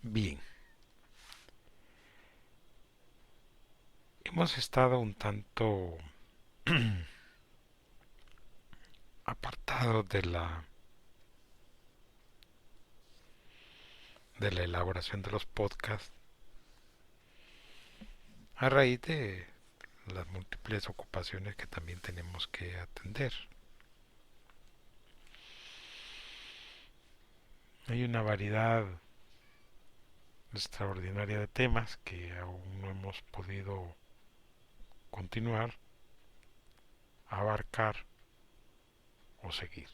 Bien, hemos estado un tanto apartados de la elaboración de los podcasts a raíz de las múltiples ocupaciones que también tenemos que atender. Hay una variedad extraordinaria de temas que aún no hemos podido continuar, abarcar o seguir.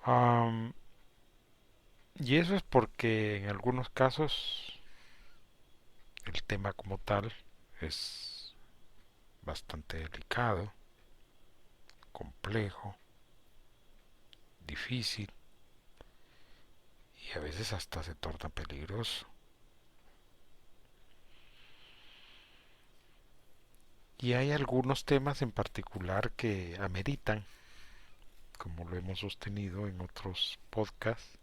Um, y eso es porque en algunos casos el tema como tal es bastante delicado, complejo, difícil y a veces hasta se torna peligroso. Y hay algunos temas en particular que ameritan, como lo hemos sostenido en otros podcasts,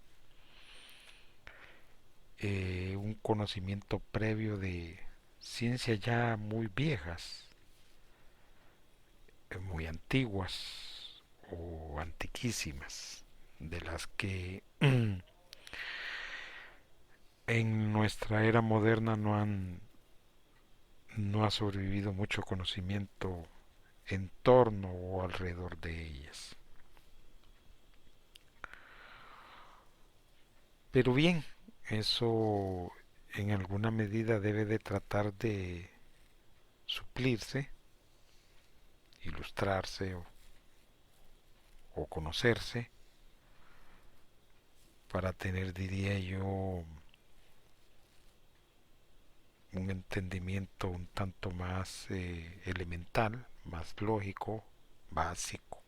un conocimiento previo de ciencias ya muy viejas, muy antiguas o antiquísimas, de las que en nuestra era moderna no ha sobrevivido mucho conocimiento en torno o alrededor de ellas. Pero bien, eso en alguna medida debe de tratar de suplirse, ilustrarse o conocerse para tener, diría yo, un entendimiento un tanto más elemental, más lógico, básico,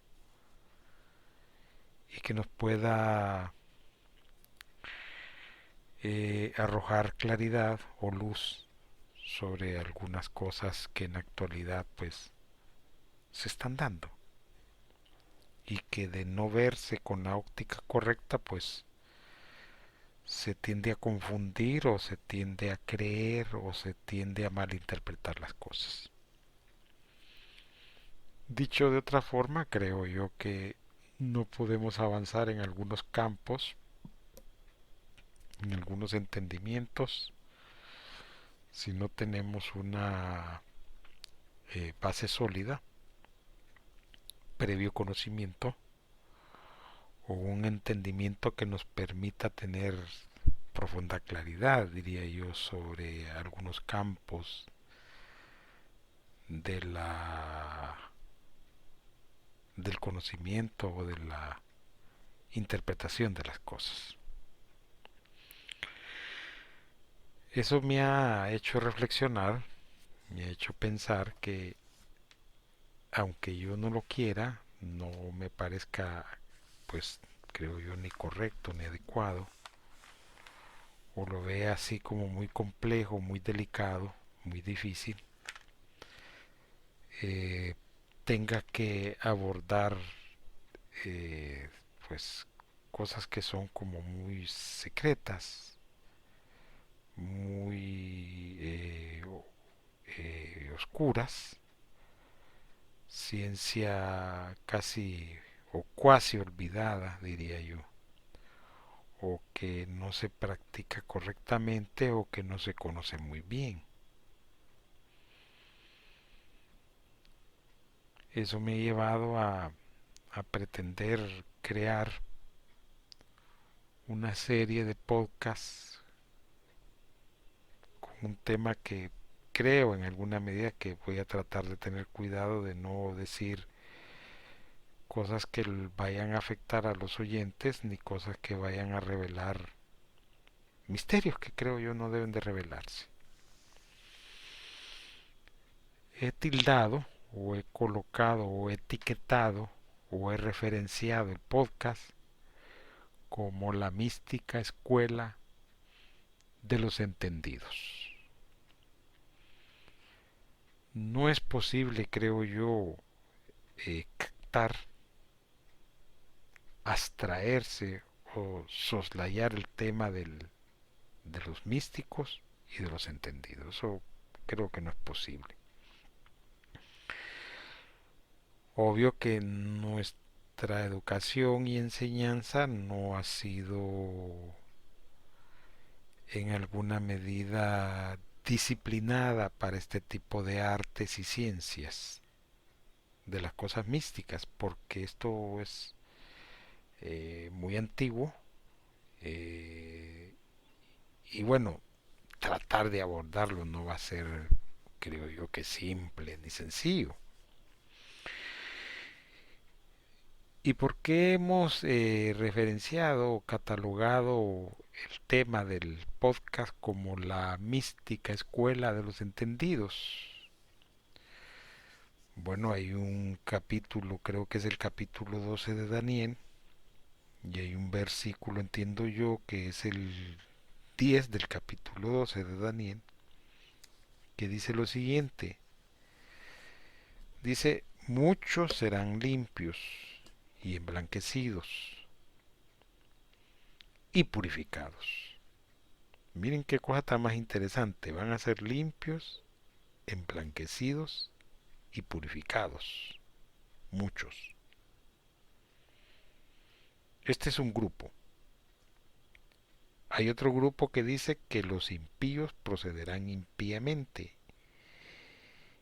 y que nos pueda arrojar claridad o luz sobre algunas cosas que en la actualidad pues se están dando y que de no verse con la óptica correcta pues se tiende a confundir o se tiende a creer o se tiende a malinterpretar las cosas. Dicho de otra forma, creo yo que no podemos avanzar en algunos campos, en algunos entendimientos, si no tenemos una base sólida, previo conocimiento o un entendimiento que nos permita tener profunda claridad, diría yo, sobre algunos campos de del conocimiento o de la interpretación de las cosas. Eso me ha hecho reflexionar, me ha hecho pensar que aunque yo no lo quiera, no me parezca, pues creo yo, ni correcto ni adecuado, o lo vea así como muy complejo, muy delicado, muy difícil, eh, tenga que abordar eh, pues cosas que son como muy secretas, muy oscuras, ciencia casi o cuasi olvidada, diría yo, o que no se practica correctamente o que no se conoce muy bien. Eso me ha llevado a pretender crear una serie de podcasts con un tema que creo en alguna medida que voy a tratar de tener cuidado de no decir cosas que vayan a afectar a los oyentes ni cosas que vayan a revelar misterios que creo yo no deben de revelarse. He tildado o he colocado o he etiquetado o he referenciado el podcast como la mística escuela de los entendidos. No es posible, creo yo, captar, abstraerse o soslayar el tema de los místicos y de los entendidos. Eso creo que no es posible. Obvio que nuestra educación y enseñanza no ha sido en alguna medida disciplinada para este tipo de artes y ciencias de las cosas místicas, porque esto es muy antiguo, eh, y bueno, tratar de abordarlo no va a ser, creo yo, que simple ni sencillo. ¿Y por qué hemos referenciado o catalogado el tema del podcast como la mística escuela de los entendidos? Bueno, hay un capítulo, creo que es el capítulo 12 de Daniel, y hay un versículo, entiendo yo, que es el 10 del capítulo 12 de Daniel, que dice lo siguiente. Dice, muchos serán limpios y emblanquecidos y purificados. Miren qué cosa tan más interesante. Van a ser limpios, emblanquecidos y purificados. Muchos. Este es un grupo. Hay otro grupo que dice que los impíos procederán impíamente.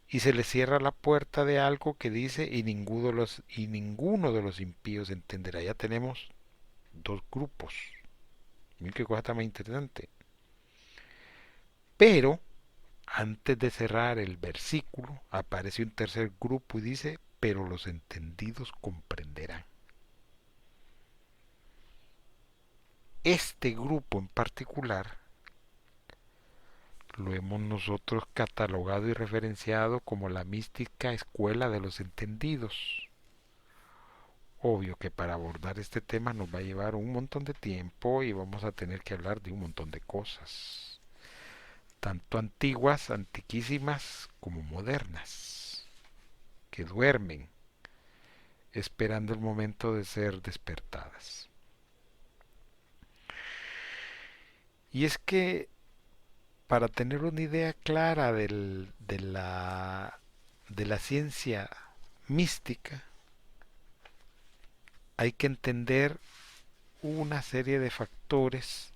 Y se les cierra la puerta de algo que dice y ninguno de los impíos entenderá. Ya tenemos dos grupos. Miren qué cosa tan más interesante. Pero antes de cerrar el versículo, aparece un tercer grupo y dice, pero los entendidos comprenderán. Este grupo en particular lo hemos nosotros catalogado y referenciado como la mística escuela de los entendidos. Obvio que para abordar este tema nos va a llevar un montón de tiempo y vamos a tener que hablar de un montón de cosas, tanto antiguas, antiquísimas, como modernas, que duermen esperando el momento de ser despertadas. Y es que para tener una idea clara de la ciencia mística, hay que entender una serie de factores,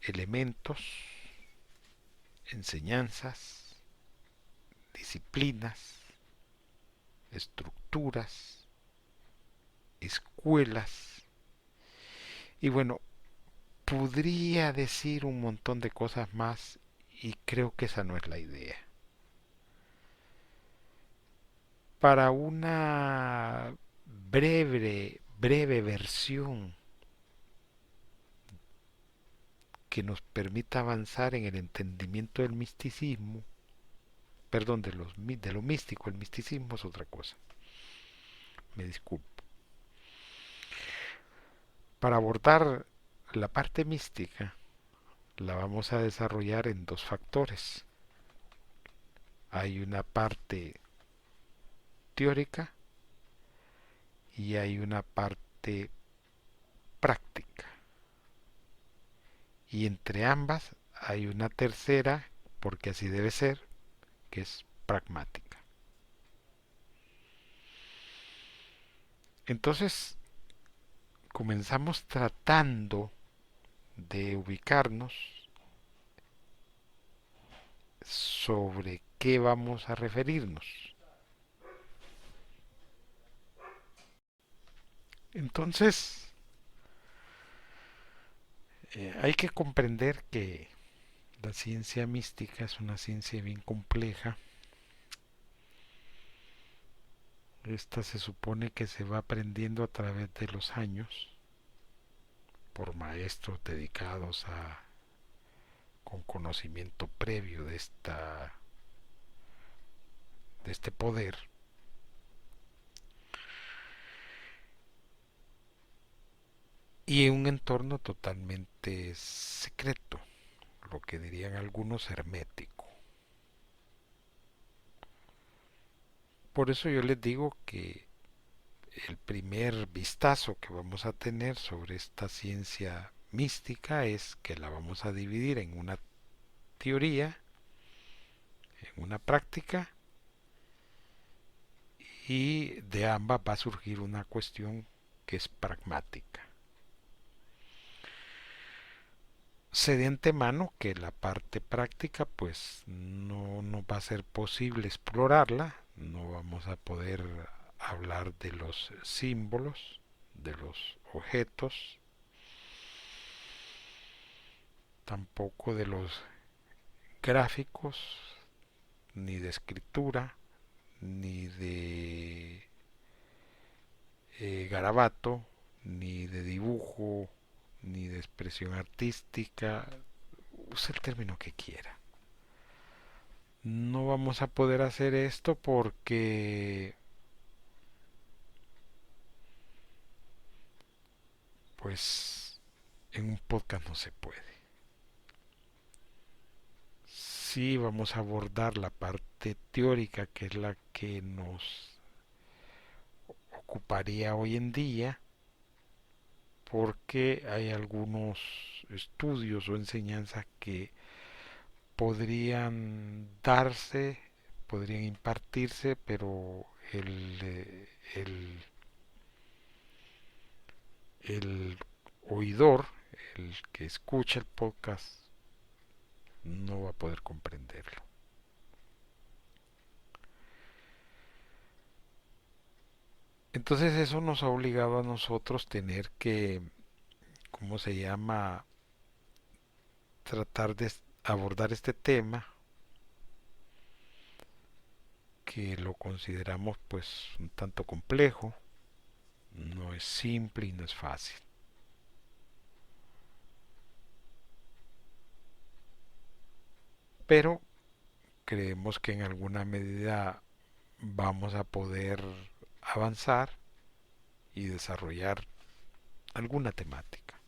elementos, enseñanzas, disciplinas, estructuras, escuelas. Y bueno, podría decir un montón de cosas más y creo que esa no es la idea. Para una breve versión que nos permita avanzar en el entendimiento del misticismo, perdón, de lo místico, el misticismo es otra cosa, me disculpo. Para abordar la parte mística, la vamos a desarrollar en dos factores. Hay una parte teórica y hay una parte práctica. Y entre ambas hay una tercera, porque así debe ser, que es pragmática. Entonces, comenzamos tratando de ubicarnos sobre qué vamos a referirnos. Entonces, hay que comprender que la ciencia mística es una ciencia bien compleja. Esta se supone que se va aprendiendo a través de los años por maestros dedicados a con conocimiento previo de este poder, y en un entorno totalmente secreto, lo que dirían algunos hermético. Por eso yo les digo que el primer vistazo que vamos a tener sobre esta ciencia mística es que la vamos a dividir en una teoría, en una práctica, y de ambas va a surgir una cuestión que es pragmática. Sé de antemano que la parte práctica pues no va a ser posible explorarla, no vamos a poder hablar de los símbolos, de los objetos, tampoco de los gráficos, ni de escritura, ni de garabato, ni de dibujo, ni de expresión artística, use el término que quiera. No vamos a poder hacer esto porque pues en un podcast no se puede. Sí vamos a abordar la parte teórica, que es la que nos ocuparía hoy en día, porque hay algunos estudios o enseñanzas que podrían darse, podrían impartirse, pero el oidor, el que escucha el podcast, no va a poder comprenderlo. Entonces eso nos ha obligado a nosotros tener que, ¿cómo se llama?, tratar de abordar este tema que lo consideramos pues un tanto complejo, no es simple y no es fácil. Pero creemos que en alguna medida vamos a poder avanzar y desarrollar alguna temática.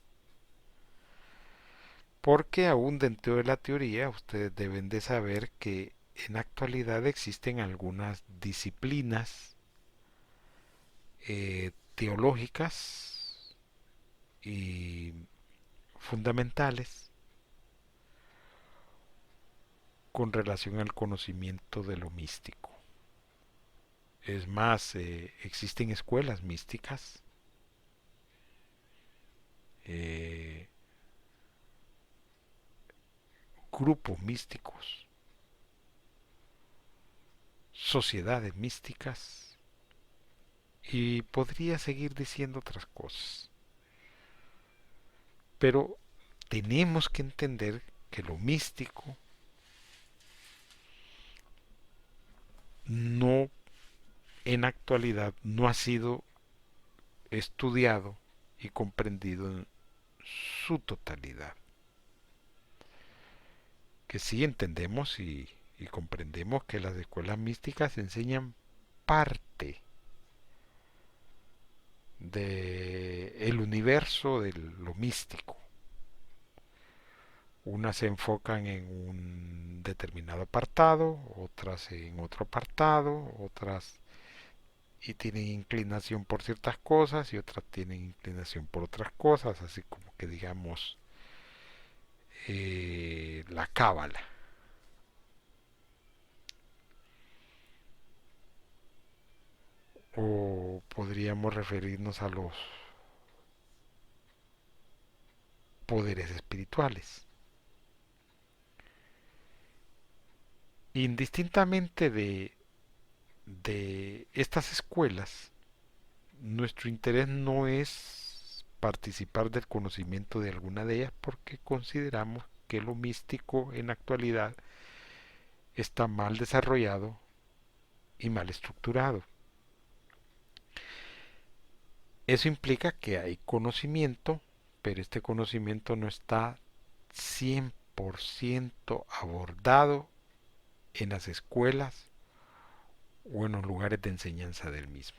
Porque aún dentro de la teoría ustedes deben de saber que en actualidad existen algunas disciplinas teológicas y fundamentales con relación al conocimiento de lo místico. Es más, existen escuelas místicas, eh, grupos místicos, sociedades místicas, y podría seguir diciendo otras cosas. Pero tenemos que entender que lo místico no, en actualidad, no ha sido estudiado y comprendido en su totalidad. Que sí entendemos y comprendemos que las escuelas místicas enseñan parte del universo de lo místico. Unas se enfocan en un determinado apartado, otras en otro apartado, otras y tienen inclinación por ciertas cosas y otras tienen inclinación por otras cosas, así como que digamos la cábala. O podríamos referirnos a los poderes espirituales. Indistintamente de estas escuelas, nuestro interés no es participar del conocimiento de alguna de ellas porque consideramos que lo místico en la actualidad está mal desarrollado y mal estructurado. Eso implica que hay conocimiento, pero este conocimiento no está 100% abordado en las escuelas o en los lugares de enseñanza del mismo.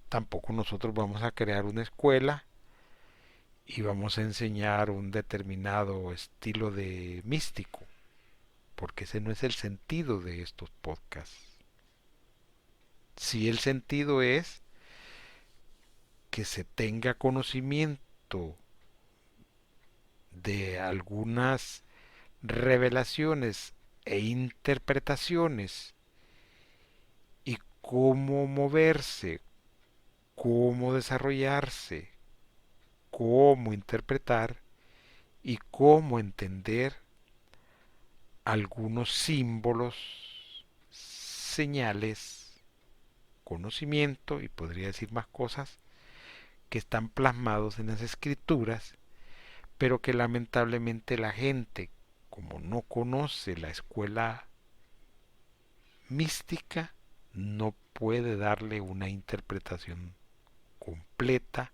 Tampoco nosotros vamos a crear una escuela y vamos a enseñar un determinado estilo de místico, porque ese no es el sentido de estos podcasts. Si el sentido es que se tenga conocimiento de algunas revelaciones e interpretaciones y cómo moverse, cómo desarrollarse, cómo interpretar y cómo entender algunos símbolos, señales, conocimiento y podría decir más cosas que están plasmados en las escrituras, pero que lamentablemente la gente, como no conoce la escuela mística, no puede darle una interpretación completa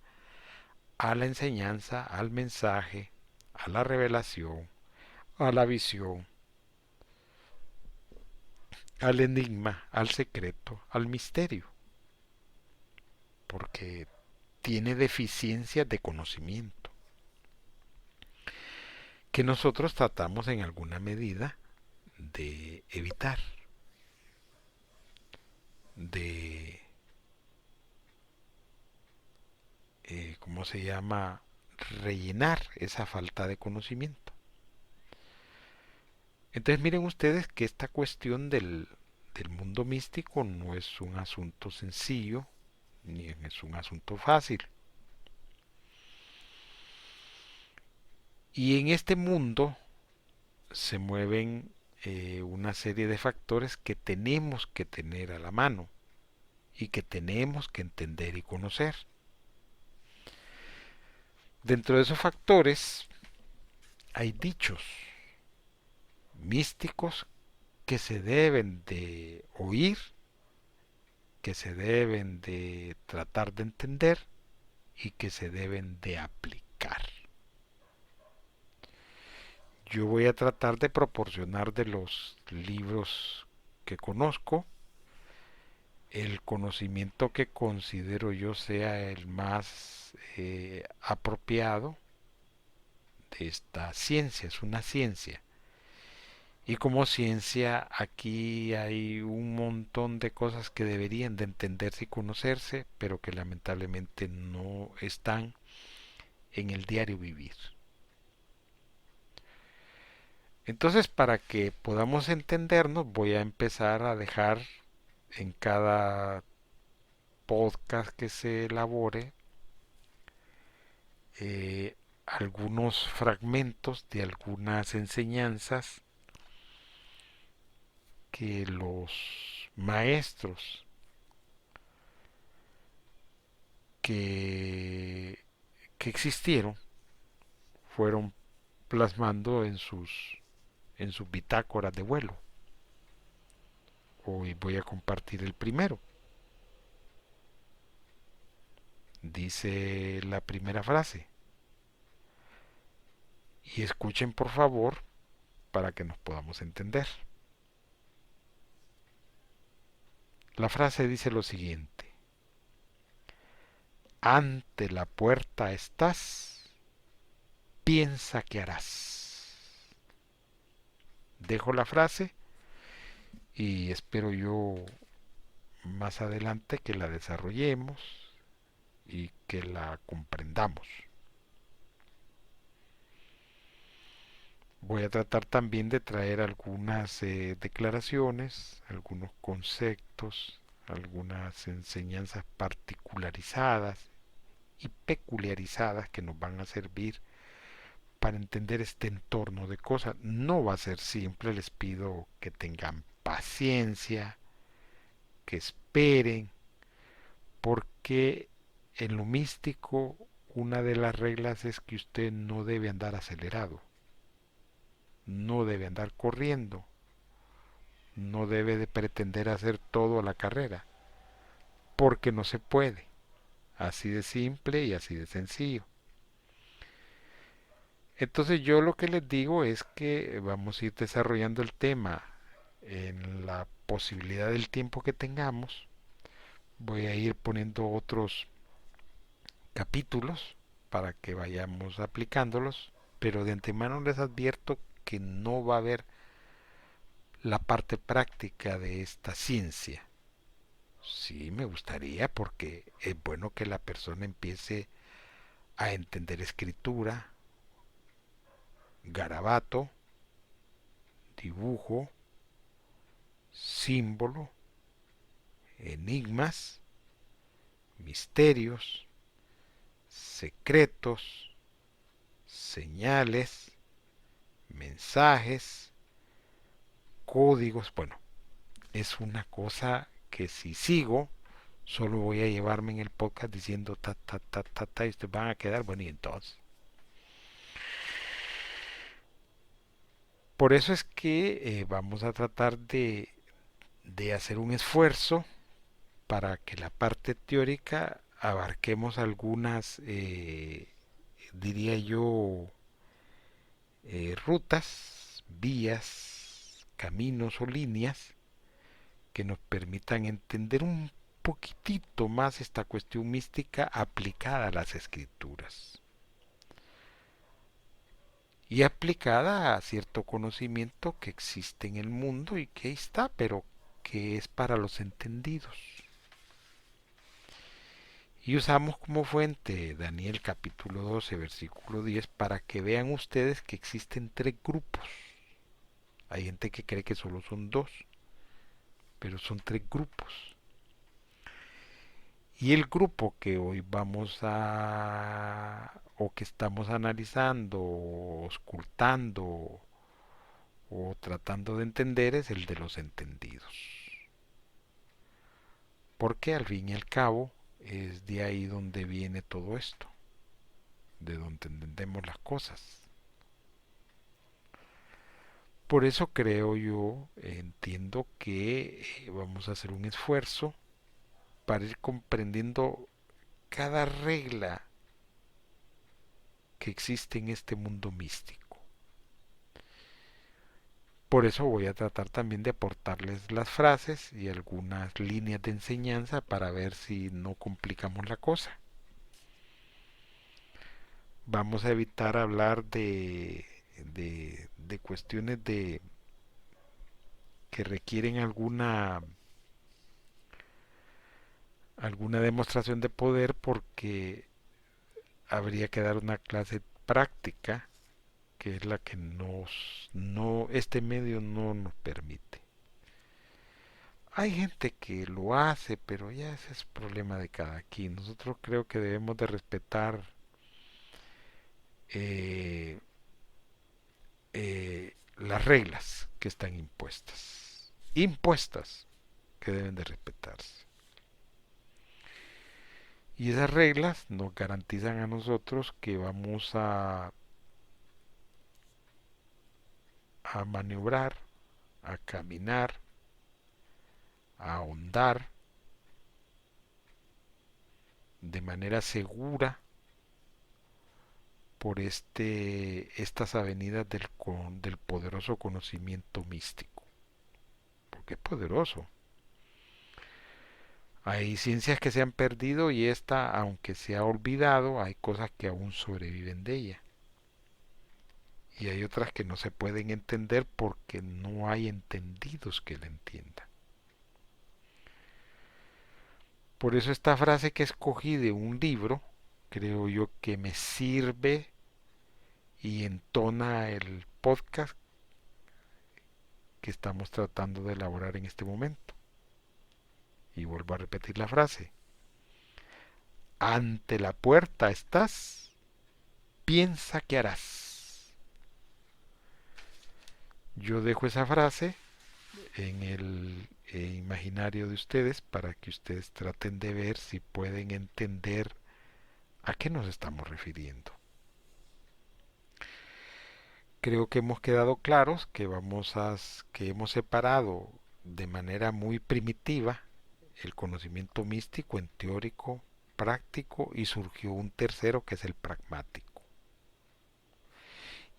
a la enseñanza, al mensaje, a la revelación, a la visión, al enigma, al secreto, al misterio, porque tiene deficiencias de conocimiento que nosotros tratamos en alguna medida de evitar, de, ¿cómo se llama?, rellenar esa falta de conocimiento. Entonces miren ustedes que esta cuestión del mundo místico no es un asunto sencillo, ni es un asunto fácil. Y en este mundo se mueven una serie de factores que tenemos que tener a la mano y que tenemos que entender y conocer. Dentro de esos factores hay dichos místicos que se deben de oír, que se deben de tratar de entender y que se deben de aplicar. Yo voy a tratar de proporcionar de los libros que conozco el conocimiento que considero yo sea el más apropiado de esta ciencia. Es una ciencia. Y como ciencia aquí hay un montón de cosas que deberían de entenderse y conocerse, pero que lamentablemente no están en el diario vivir. Entonces, para que podamos entendernos, voy a empezar a dejar en cada podcast que se elabore algunos fragmentos de algunas enseñanzas que los maestros que, que existieron fueron plasmando en sus bitácoras de vuelo. Hoy voy a compartir el primero. Dice la primera frase. Y escuchen por favor para que nos podamos entender. La frase dice lo siguiente. Ante la puerta estás, piensa qué harás. Dejo la frase y espero yo más adelante que la desarrollemos y que la comprendamos. Voy a tratar también de traer algunas declaraciones, algunos conceptos, algunas enseñanzas particularizadas y peculiarizadas que nos van a servir para entender este entorno de cosas. No va a ser simple, les pido que tengan paciencia, que esperen, porque en lo místico una de las reglas es que usted no debe andar acelerado, no debe andar corriendo, no debe de pretender hacer todo a la carrera, porque no se puede. Así de simple y así de sencillo. Entonces yo lo que les digo es que vamos a ir desarrollando el tema en la posibilidad del tiempo que tengamos. Voy a ir poniendo otros capítulos para que vayamos aplicándolos, pero de antemano les advierto que no va a haber la parte práctica de esta ciencia. Sí, me gustaría porque es bueno que la persona empiece a entender escritura, garabato, dibujo, símbolo, enigmas, misterios, secretos, señales, mensajes, códigos. Bueno, es una cosa que si sigo, solo voy a llevarme en el podcast diciendo ta, ta, ta, ta, ta, y ustedes van a quedar, bueno, y entonces. Por eso es que vamos a tratar de hacer un esfuerzo para que la parte teórica abarquemos algunas, diría yo, rutas, vías, caminos o líneas que nos permitan entender un poquitito más esta cuestión mística aplicada a las escrituras y aplicada a cierto conocimiento que existe en el mundo y que ahí está, pero que es para los entendidos. Y usamos como fuente Daniel capítulo 12 versículo 10 para que vean ustedes que existen tres grupos. Hay gente que cree que solo son dos, pero son tres grupos. Y el grupo que hoy vamos a, o que estamos analizando, o ocultando, o tratando de entender es el de los entendidos. Porque al fin y al cabo es de ahí donde viene todo esto, de donde entendemos las cosas. Por eso creo yo, entiendo que vamos a hacer un esfuerzo para ir comprendiendo cada regla que existe en este mundo místico. Por eso voy a tratar también de aportarles las frases y algunas líneas de enseñanza para ver si no complicamos la cosa. Vamos a evitar hablar de cuestiones que requieren alguna demostración de poder porque habría que dar una clase práctica que es la que este medio no nos permite. Hay gente que lo hace, pero ya ese es problema de cada quien. Nosotros creo que debemos de respetar eh, las reglas que están impuestas. Impuestas que deben de respetarse. Y esas reglas nos garantizan a nosotros que vamos a maniobrar, a caminar, a ahondar de manera segura por estas avenidas del poderoso conocimiento místico. Porque es poderoso. Hay ciencias que se han perdido y esta, aunque se ha olvidado, hay cosas que aún sobreviven de ella. Y hay otras que no se pueden entender porque no hay entendidos que la entiendan. Por eso esta frase que escogí de un libro, creo yo que me sirve y entona el podcast que estamos tratando de elaborar en este momento. Y vuelvo a repetir la frase. Ante la puerta estás, piensa qué harás. Yo dejo esa frase en el imaginario de ustedes para que ustedes traten de ver si pueden entender a qué nos estamos refiriendo. Creo que hemos quedado claros que hemos separado de manera muy primitiva el conocimiento místico en teórico, práctico y surgió un tercero que es el pragmático.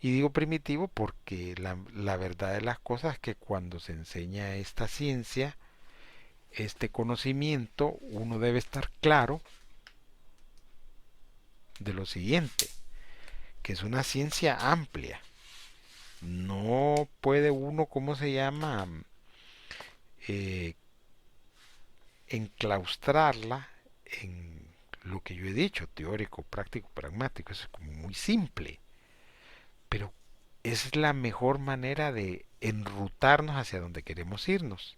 Y digo primitivo porque la verdad de las cosas es que cuando se enseña esta ciencia, este conocimiento, uno debe estar claro de lo siguiente, que es una ciencia amplia. No puede uno, ¿cómo se llama? Eh, enclaustrarla en lo que yo he dicho, teórico, práctico, pragmático. Eso es como muy simple, pero es la mejor manera de enrutarnos hacia donde queremos irnos.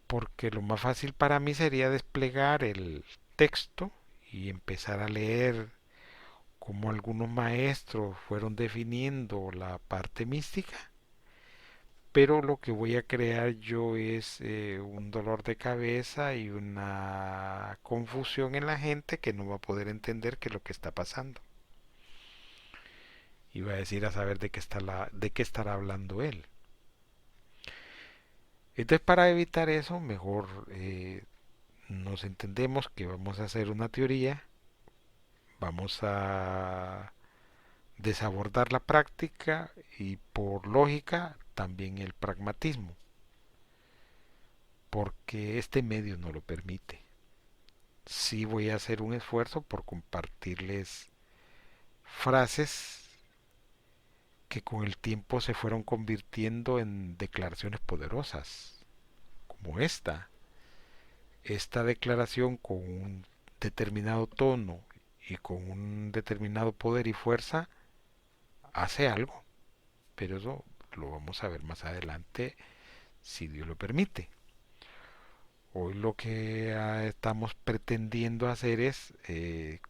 Porque lo más fácil para mí sería desplegar el texto y empezar a leer cómo algunos maestros fueron definiendo la parte mística, pero lo que voy a crear yo es un dolor de cabeza y una confusión en la gente que no va a poder entender qué es lo que está pasando. Y va a decir a saber de qué estará hablando él. Entonces, para evitar eso, mejor nos entendemos que vamos a hacer una teoría, vamos a desabordar la práctica y por lógica también el pragmatismo, porque este medio no lo permite. Sí voy a hacer un esfuerzo por compartirles frases que con el tiempo se fueron convirtiendo en declaraciones poderosas, como esta declaración con un determinado tono y con un determinado poder y fuerza hace algo, pero eso lo vamos a ver más adelante si Dios lo permite. Hoy lo que estamos pretendiendo hacer es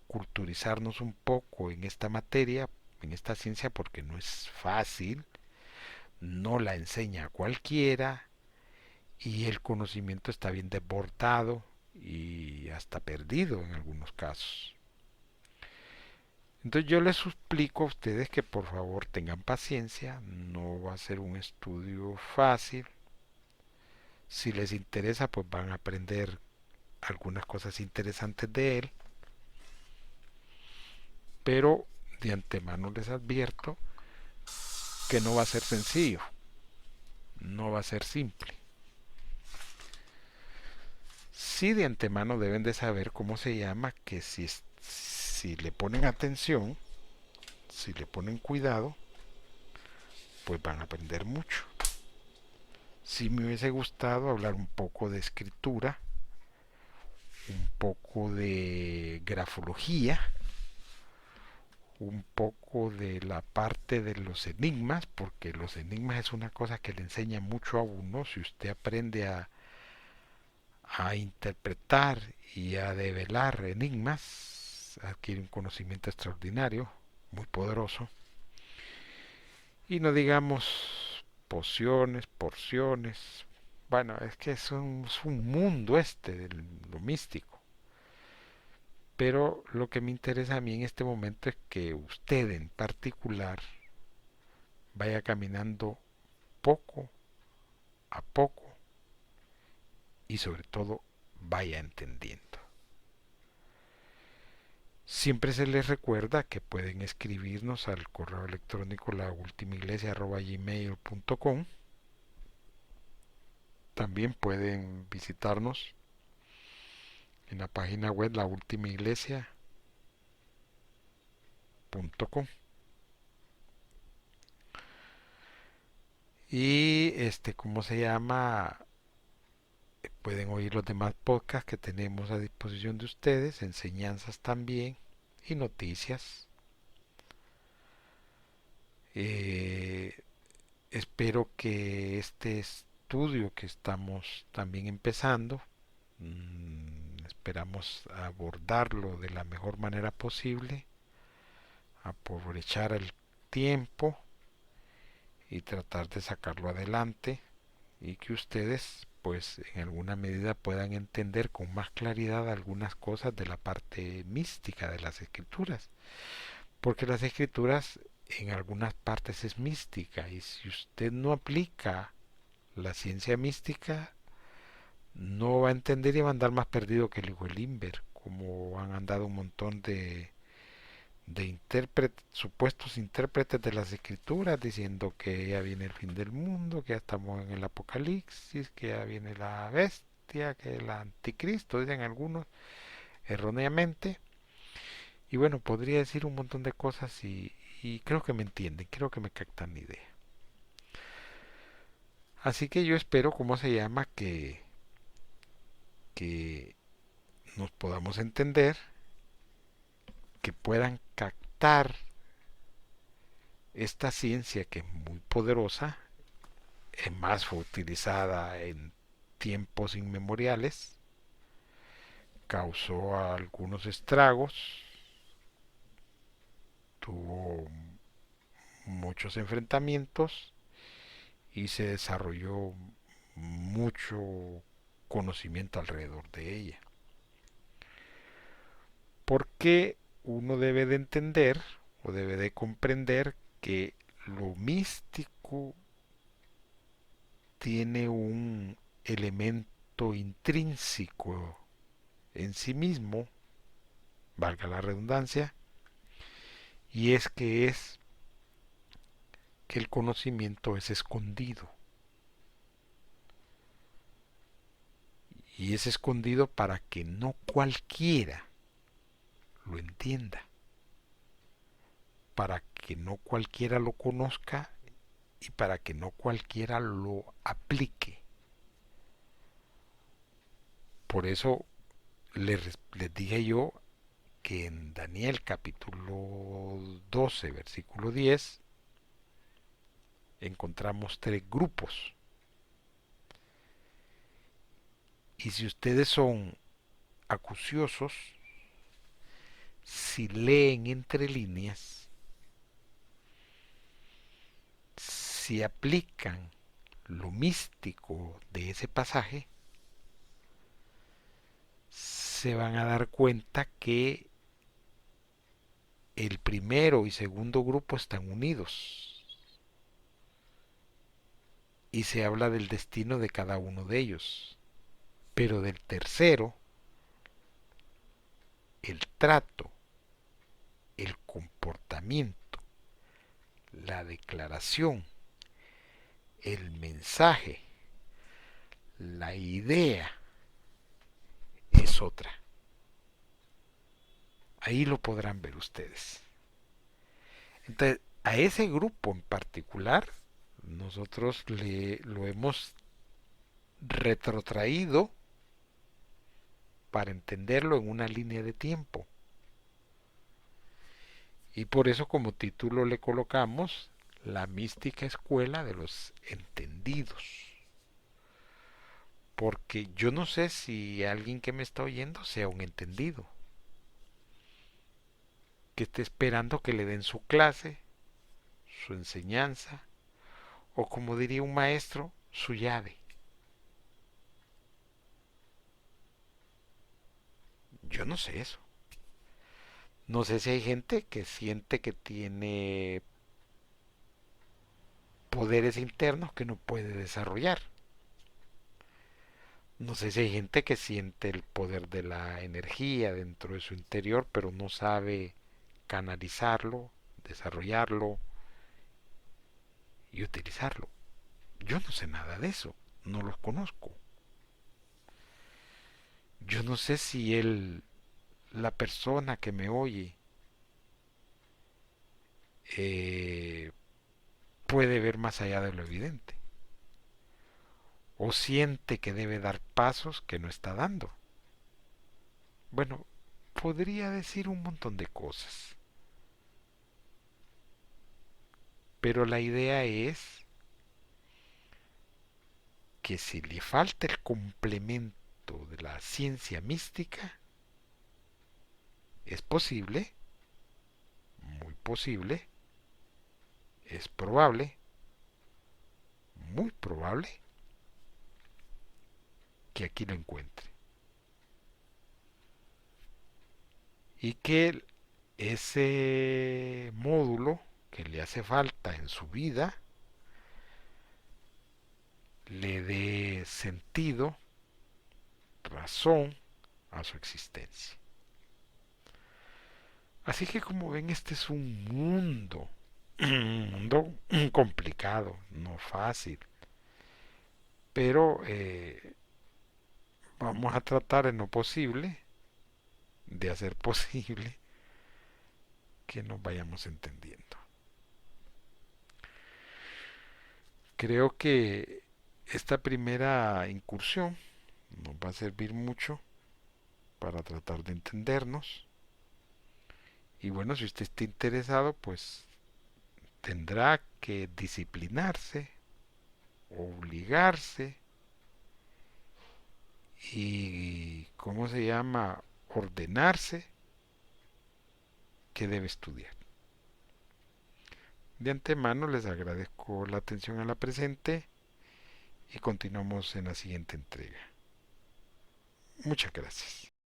culturizarnos un poco en esta materia, en esta ciencia, porque no es fácil, no la enseña a cualquiera y el conocimiento está bien desbordado y hasta perdido en algunos casos. Entonces yo les suplico a ustedes que por favor tengan paciencia, no va a ser un estudio fácil. Si les interesa, pues van a aprender algunas cosas interesantes de él, pero de antemano les advierto que no va a ser sencillo, no va a ser simple. Sí, de antemano deben de saber cómo se llama, que si le ponen atención, si le ponen cuidado, pues van a aprender mucho. Sí me hubiese gustado hablar un poco de escritura, un poco de grafología, un poco de la parte de los enigmas, porque los enigmas es una cosa que le enseña mucho a uno. Si usted aprende a interpretar y a develar enigmas, adquiere un conocimiento extraordinario, muy poderoso. Y no digamos pociones, porciones. Bueno, es que es un mundo este de lo místico. Pero lo que me interesa a mí en este momento es que usted en particular vaya caminando poco a poco y sobre todo vaya entendiendo. Siempre se les recuerda que pueden escribirnos al correo electrónico laultimaiglesia@gmail.com. También pueden visitarnos en la página web laultimaiglesia.com. Y ¿cómo se llama? Pueden oír los demás podcasts que tenemos a disposición de ustedes, enseñanzas también y noticias. Eh, Espero que este estudio que estamos también empezando, esperamos abordarlo de la mejor manera posible, aprovechar el tiempo y tratar de sacarlo adelante y que ustedes pues en alguna medida puedan entender con más claridad algunas cosas de la parte mística de las escrituras, porque las escrituras en algunas partes es mística y si usted no aplica la ciencia mística no va a entender y va a andar más perdido que el hijo de Limber, como han andado un montón de supuestos intérpretes de las escrituras diciendo que ya viene el fin del mundo, que ya estamos en el apocalipsis, que ya viene la bestia, que el anticristo, dicen algunos erróneamente. Y bueno, podría decir un montón de cosas y creo que me entienden, creo que me captan la idea. Así que yo espero, ¿cómo se llama? Que que nos podamos entender, que puedan captar esta ciencia que es muy poderosa, es más, fue utilizada en tiempos inmemoriales, causó algunos estragos, tuvo muchos enfrentamientos y se desarrolló mucho conocimiento alrededor de ella. Porque uno debe de entender o debe de comprender que lo místico tiene un elemento intrínseco en sí mismo, valga la redundancia, y es que el conocimiento es escondido. Y es escondido para que no cualquiera lo entienda, para que no cualquiera lo conozca y para que no cualquiera lo aplique. Por eso les dije yo que en Daniel capítulo 12, versículo 10, encontramos tres grupos. Y si ustedes son acuciosos, si leen entre líneas, si aplican lo místico de ese pasaje, se van a dar cuenta que el primero y segundo grupo están unidos y se habla del destino de cada uno de ellos. Pero del tercero, el trato, el comportamiento, la declaración, el mensaje, la idea es otra. Ahí lo podrán ver ustedes. Entonces, a ese grupo en particular, nosotros lo hemos retrotraído para entenderlo en una línea de tiempo. Y por eso como título le colocamos la mística escuela de los entendidos. Porque yo no sé si alguien que me está oyendo sea un entendido, que esté esperando que le den su clase, su enseñanza, o como diría un maestro, su llave. Yo no sé eso. No sé si hay gente que siente que tiene poderes internos que no puede desarrollar. No sé si hay gente que siente el poder de la energía dentro de su interior, pero no sabe canalizarlo, desarrollarlo y utilizarlo. Yo no sé nada de eso, no los conozco. Yo no sé si la persona que me oye, eh, puede ver más allá de lo evidente. O siente que debe dar pasos que no está dando. Bueno, podría decir un montón de cosas. Pero la idea es que si le falta el complemento de la ciencia mística, es posible, muy posible, es probable, muy probable, que aquí lo encuentre. Y que ese módulo que le hace falta en su vida le dé sentido, razón a su existencia. Así que como ven, este es un mundo complicado, no fácil, pero vamos a tratar en lo posible de hacer posible que nos vayamos entendiendo. Creo que esta primera incursión nos va a servir mucho para tratar de entendernos. Y bueno, si usted está interesado, pues tendrá que disciplinarse, obligarse y, ¿cómo se llama? Ordenarse que debe estudiar. De antemano les agradezco la atención a la presente y continuamos en la siguiente entrega. Muchas gracias.